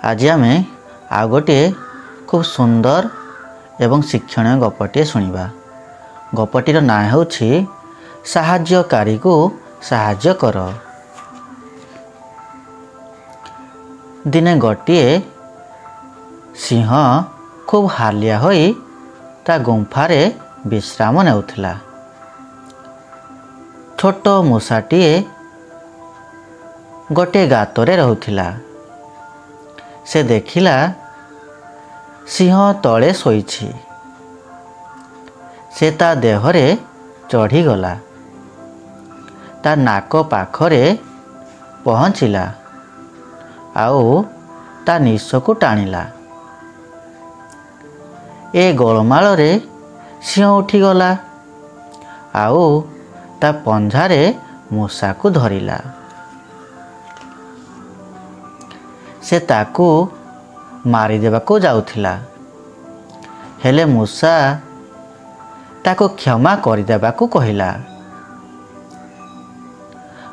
आज आम आउ गोटे खूब सुंदर एवं शिक्षणीय गपटे शुणा। गपटीर ना होछि साहाय्यकारी को साहाय्य कर। दिने गोटिए सिंह खूब हालिया होई ता गुंफारे विश्राम नेउथिला। छोट मूषाटीए गोटे गातरे रहुथिला। से देखिला सिंह तले शोइछि। से ता देहरे चढ़ीगला। ता नाक पाखरे पहुँचिला आउ ता निश को टाणिला। ए गोलमाल रे सिंह उठीगला आउ ता पंझारे मूषा को धरिला। से ताकू मारिदेवाको जाउथिला। हेले मूषा ताको क्षमा करदेवाको कहिला।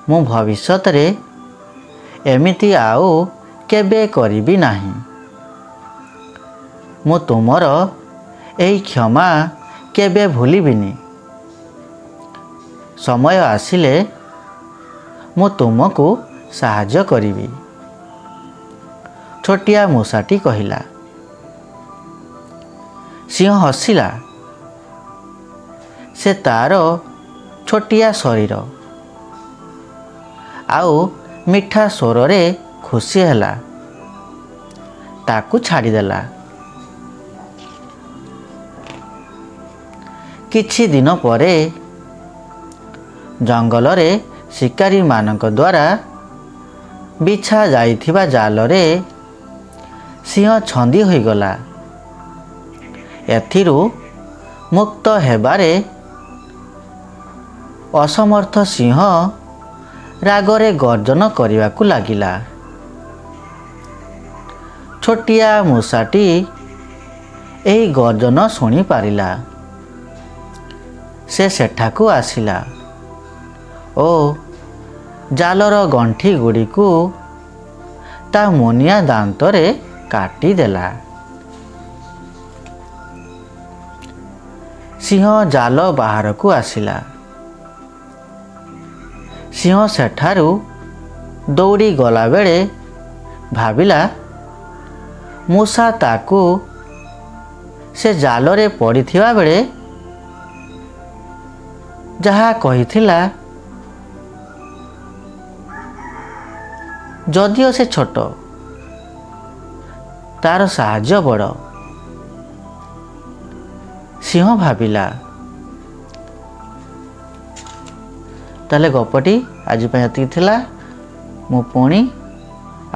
मु भविष्यत रे एमिति आउ केबे करिबी नाही। मु तुमर एही क्षमा केबे भूलिबिनी। समय आसिले मु तुमको साहाय्य करिबी। छोटिया मूषाटी कहिला। सिंह हसिला। से तार छोटिया शरीर आउ मिठा स्वर रे खुशी हैला। ताकू छाड़ीदेला। किछि दिन परे जंगल रे शिकारी मानक द्वारा बिछा जाइथिबा जाल रे सिंह छंदी होइगला। एथिरु मुक्त हेबारे असमर्थ सिंह रागरे गर्जन करिवाकू लागिला। छोटिया मूषाटी एही गर्जन शुणी पारिला। से सेठाकू आसिला ओ जालर गंठी गुड़िकू ता मुनिया दांतरे काटी देला। सिंह जाल बाहर को आसिला। सिंह सेठारू दौड़ी गला बेले भाविला मूषा ताकू से जाल रे पड़िथिबा बेले जहा कहिथिला जदिओ से छोट तार साहाय्य बड़। सिंह भाविला। ताले गपटी आज एति थिला। मु पुणी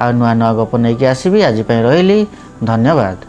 आ नुआ नुआ गप नहीं आसबि। आज रहिली। धन्यवाद।